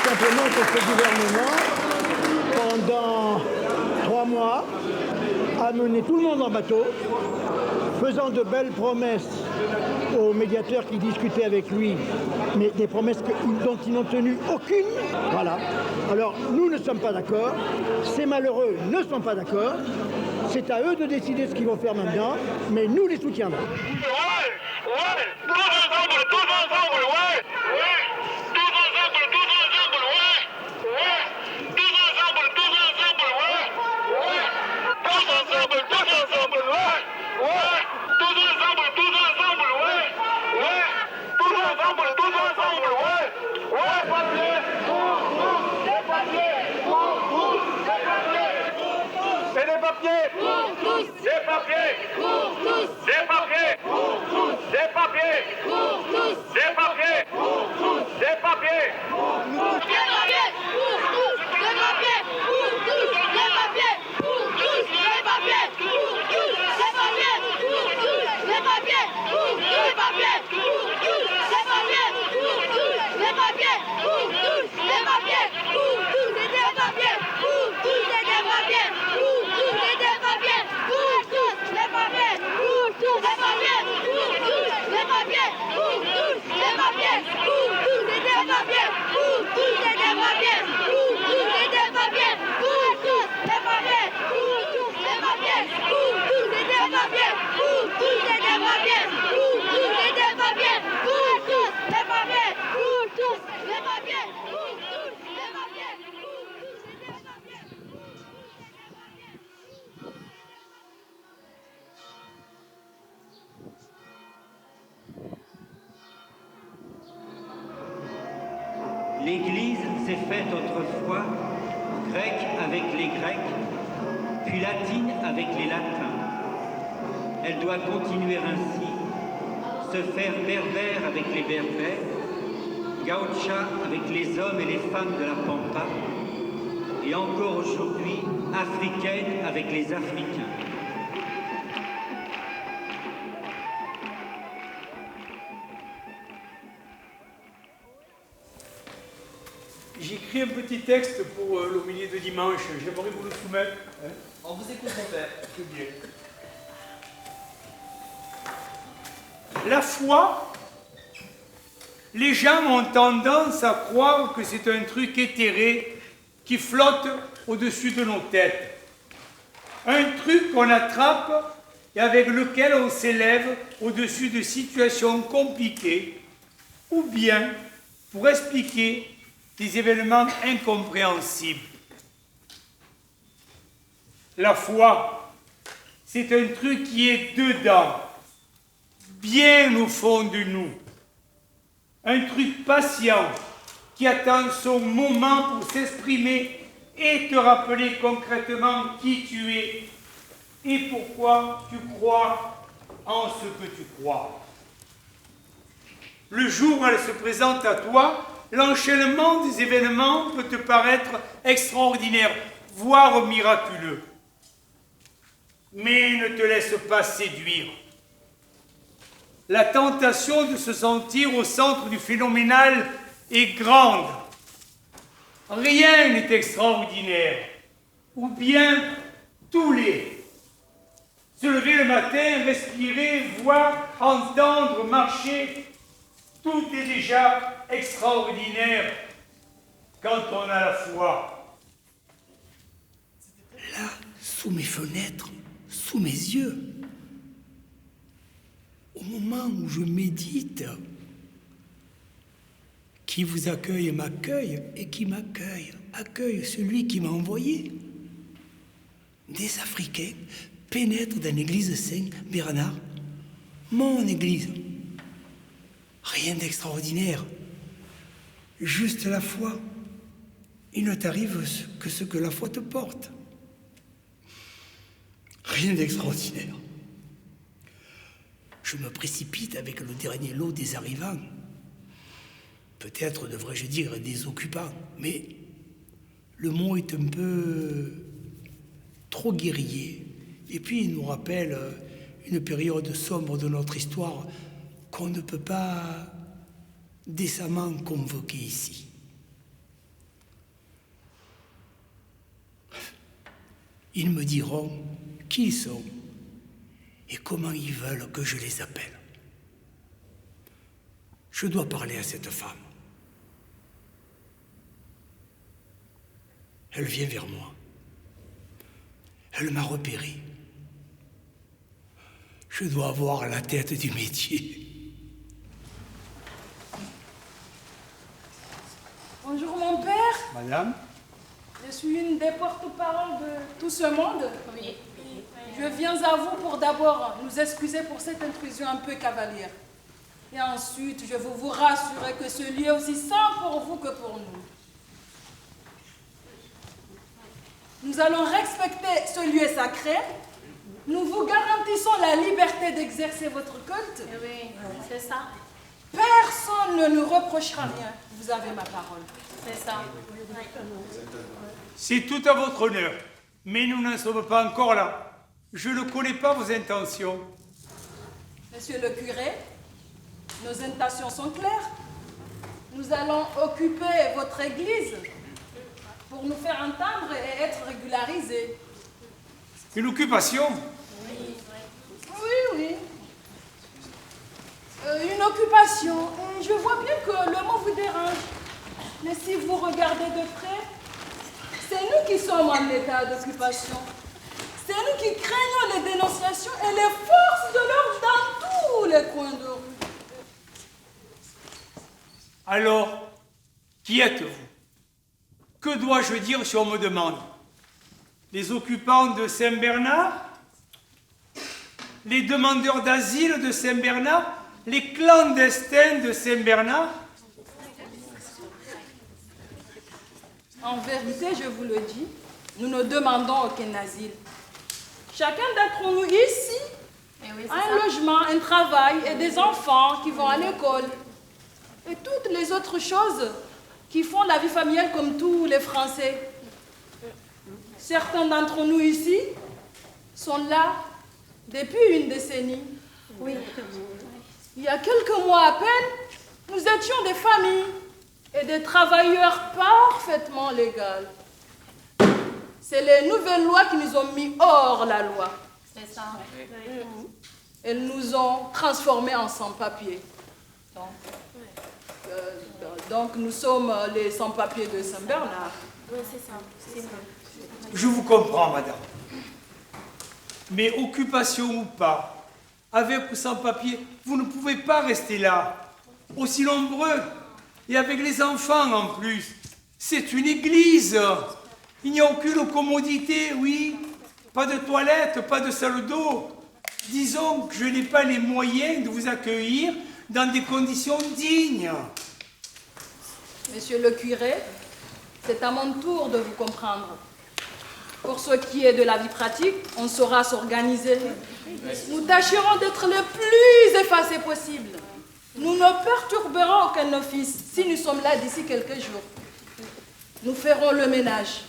simplement que ce gouvernement, pendant 3 mois, a mené tout le monde en bateau, faisant de belles promesses aux médiateurs qui discutaient avec lui, mais des promesses dont ils n'ont tenu aucune. Voilà. Alors, nous ne sommes pas d'accord. Ces malheureux ne sont pas d'accord. C'est à eux de décider ce qu'ils vont faire maintenant, mais nous les soutiendrons. L'Église s'est faite autrefois grecque avec les Grecs, puis latine avec les Latins. Elle doit continuer ainsi, se faire berbère avec les Berbères, gaucha avec les hommes et les femmes de la Pampa, et encore aujourd'hui africaine avec les Africains. J'ai écrit un petit texte pour l'homélie de dimanche. J'aimerais vous le soumettre. Hein. On vous écoute, mon père. C'est bien. La foi, les gens ont tendance à croire que c'est un truc éthéré qui flotte au-dessus de nos têtes. Un truc qu'on attrape et avec lequel on s'élève au-dessus de situations compliquées ou bien pour expliquer des événements incompréhensibles. La foi, c'est un truc qui est dedans, bien au fond de nous. Un truc patient qui attend son moment pour s'exprimer et te rappeler concrètement qui tu es et pourquoi tu crois en ce que tu crois. Le jour où elle se présente à toi, l'enchaînement des événements peut te paraître extraordinaire, voire miraculeux. Mais ne te laisse pas séduire. La tentation de se sentir au centre du phénoménal est grande. Rien n'est extraordinaire, ou bien tout l'est. Se lever le matin, respirer, voir, entendre, marcher, tout est déjà extraordinaire quand on a la foi. Là, sous mes fenêtres, sous mes yeux, au moment où je médite, qui vous accueille m'accueille, et qui m'accueille accueille celui qui m'a envoyé. Des Africains pénètrent dans l'église Saint-Bernard, mon église. Rien d'extraordinaire, juste la foi. Il ne t'arrive que ce que la foi te porte. Rien d'extraordinaire. Je me précipite avec le dernier lot des arrivants. Peut-être devrais-je dire des occupants, mais le mot est un peu trop guerrier. Et puis il nous rappelle une période sombre de notre histoire qu'on ne peut pas décemment convoquer ici. Ils me diront qui ils sont et comment ils veulent que je les appelle. Je dois parler à cette femme. Elle vient vers moi. Elle m'a repéré. Je dois avoir la tête du métier. Bonjour mon père, Madame, je suis une des porte-paroles de tout ce monde. Oui. Je viens à vous pour d'abord nous excuser pour cette intrusion un peu cavalière. Et ensuite, je veux vous rassurer que ce lieu est aussi sain pour vous que pour nous. Nous allons respecter ce lieu sacré. Nous vous garantissons la liberté d'exercer votre culte. Oui, c'est ça. Personne ne nous reprochera rien. Vous avez ma parole. C'est ça. c'est tout à votre honneur. Mais nous n'en sommes pas encore là. Je ne connais pas vos intentions. Monsieur le curé, nos intentions sont claires. Nous allons occuper votre église pour nous faire entendre et être régularisés. Une occupation? Oui. Une occupation. Et je vois bien que le mot vous dérange. Mais si vous regardez de près, c'est nous qui sommes en état d'occupation. C'est nous qui craignons les dénonciations et les forces de l'ordre dans tous les coins de rue. Alors, qui êtes-vous? Que dois-je dire si on me demande? Les occupants de Saint-Bernard? Les demandeurs d'asile de Saint-Bernard? Les clandestins de Saint-Bernard? En vérité, je vous le dis, nous ne demandons aucun asile. Chacun d'entre nous ici a un logement, un travail et des enfants qui vont à l'école. Et toutes les autres choses qui font la vie familiale comme tous les Français. Certains d'entre nous ici sont là depuis une décennie. Oui. Il y a quelques mois à peine, nous étions des familles et des travailleurs parfaitement légaux. C'est les nouvelles lois qui nous ont mis hors la loi. C'est ça. Elles nous ont transformés en sans-papiers. Donc nous sommes les sans-papiers de Saint-Bernard. Oui, c'est ça. Je vous comprends, madame. Mais occupation ou pas, avec ou sans papier, vous ne pouvez pas rester là, aussi nombreux, et avec les enfants en plus. C'est une église. Il n'y a aucune commodité, oui. Pas de toilette, pas de salle d'eau. Disons que je n'ai pas les moyens de vous accueillir dans des conditions dignes. Monsieur le curé, c'est à mon tour de vous comprendre. Pour ce qui est de la vie pratique, on saura s'organiser. Nous tâcherons d'être le plus effacés possible. Nous ne perturberons aucun office si nous sommes là d'ici quelques jours. Nous ferons le ménage.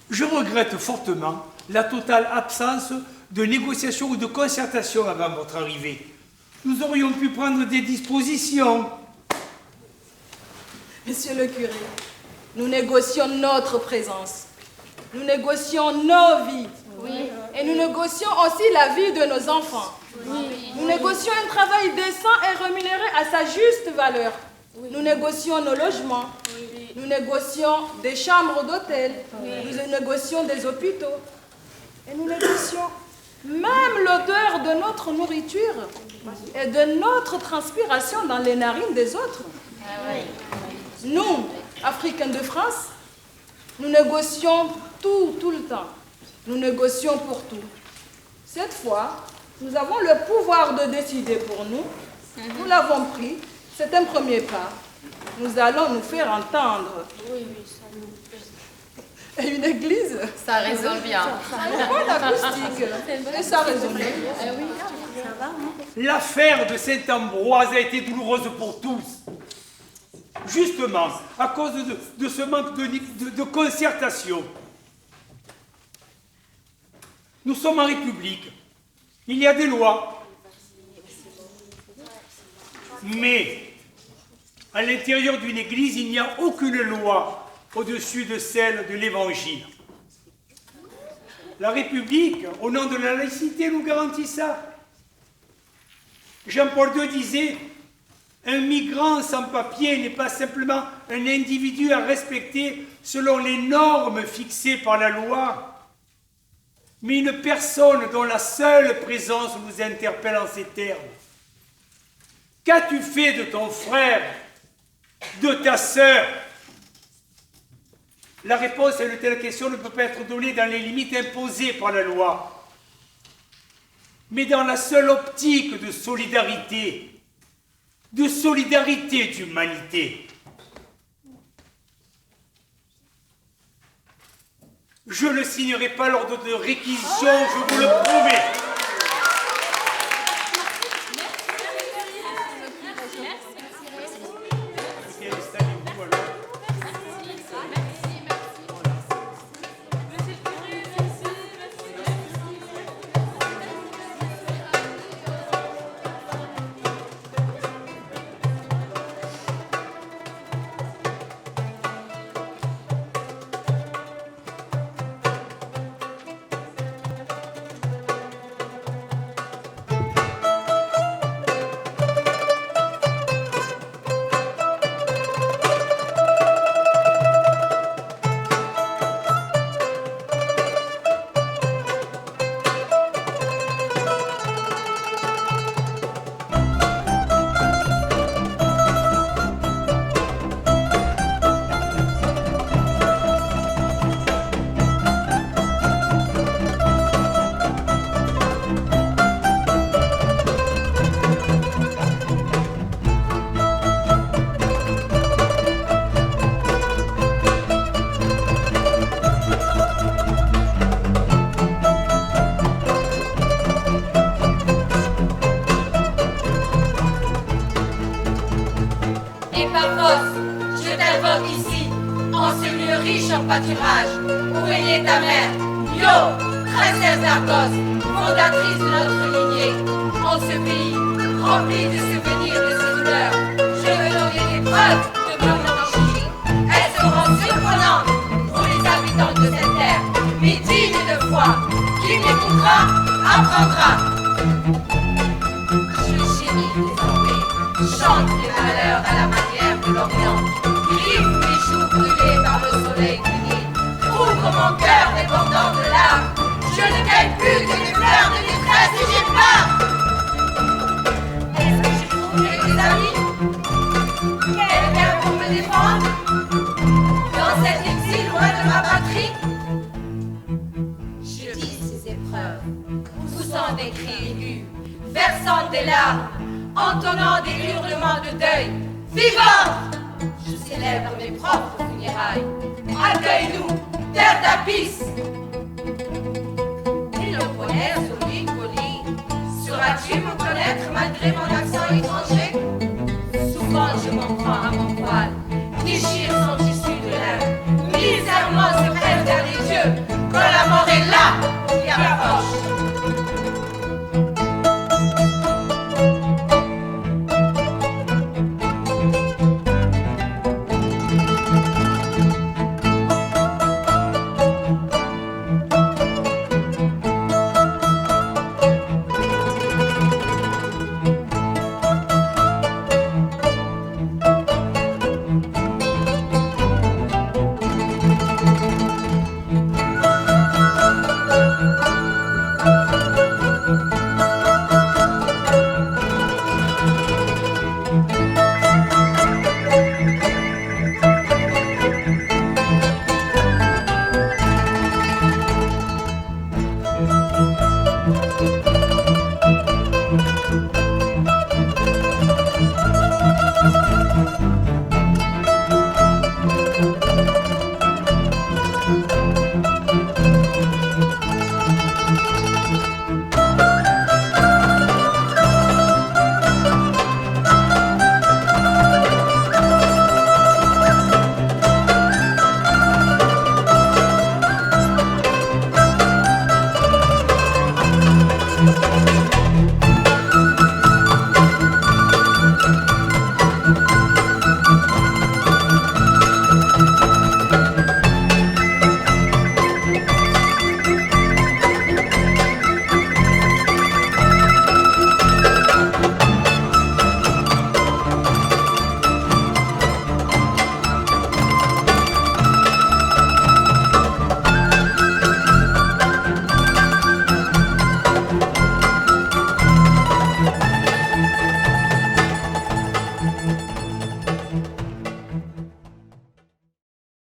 Je regrette fortement la totale absence de négociation ou de concertation avant votre arrivée. Nous aurions pu prendre des dispositions. Monsieur le curé, nous négocions notre présence. Nous négocions nos vies. Oui. Et nous négocions aussi la vie de nos enfants. Oui. Nous négocions un travail décent et rémunéré à sa juste valeur. Oui. Nous négocions nos logements. Oui. Nous négocions des chambres d'hôtel. Oui. Nous négocions des hôpitaux. Et nous négocions même l'odeur de notre nourriture et de notre transpiration dans les narines des autres. Nous, Africains de France, nous négocions tout le temps. Nous négocions pour tout. Cette fois, nous avons le pouvoir de décider pour nous. Nous l'avons pris. C'est un premier pas. Nous allons nous faire entendre. Oui, ça nous... Et une église, ça résonne bien. Bonne acoustique. Et ça résonne bien. L'affaire de Saint-Ambroise a été douloureuse pour tous. Justement, à cause de ce manque de concertation. Nous sommes en République. Il y a des lois. Mais, à l'intérieur d'une église, il n'y a aucune loi. au-dessus de celle de l'Évangile. La République, au nom de la laïcité, nous garantit ça. Jean-Paul II disait « Un migrant sans papier n'est pas simplement un individu à respecter selon les normes fixées par la loi, mais une personne dont la seule présence nous interpelle en ces termes. Qu'as-tu fait de ton frère, de ta sœur ?» La réponse à une telle question ne peut pas être donnée dans les limites imposées par la loi, mais dans la seule optique de solidarité d'humanité. Je ne signerai pas l'ordre de réquisition, je vous le promets. Pâturage, où est ta mère, Yo, princesse d'Argos, fondatrice de notre lignée. En ce pays, rempli de souvenirs de ses douleurs, je veux donner des preuves de mon origine. Elles seront surprenantes pour les habitants de cette terre, mais dignes de foi. Qui m'écoutera, apprendra. Je gémis désormais, chante les malheurs à la manière de l'Orient. Griffe mes joues brûlées par le soleil du Nil. Ouvre mon cœur débordant de larmes. Je ne gagne plus que des fleurs de détresse et j'ai peur. Est-ce que j'ai trouvé des amis? Quelqu'un pour me défendre? Dans cet exil loin de ma patrie? Je vis ces épreuves, poussant des cris aigus, versant des larmes, entonnant des hurlements de deuil. Vivante! Je célèbre mes propres funérailles. Accueille-nous, terre d'Apis. Péloponnèse ou Lycolie, sauras-tu me connaître malgré mon accent étranger? Souvent je m'en prends à mon voile, déchire son tissu de lin, misèrement se presse vers les yeux, quand la mort est là, qui approche.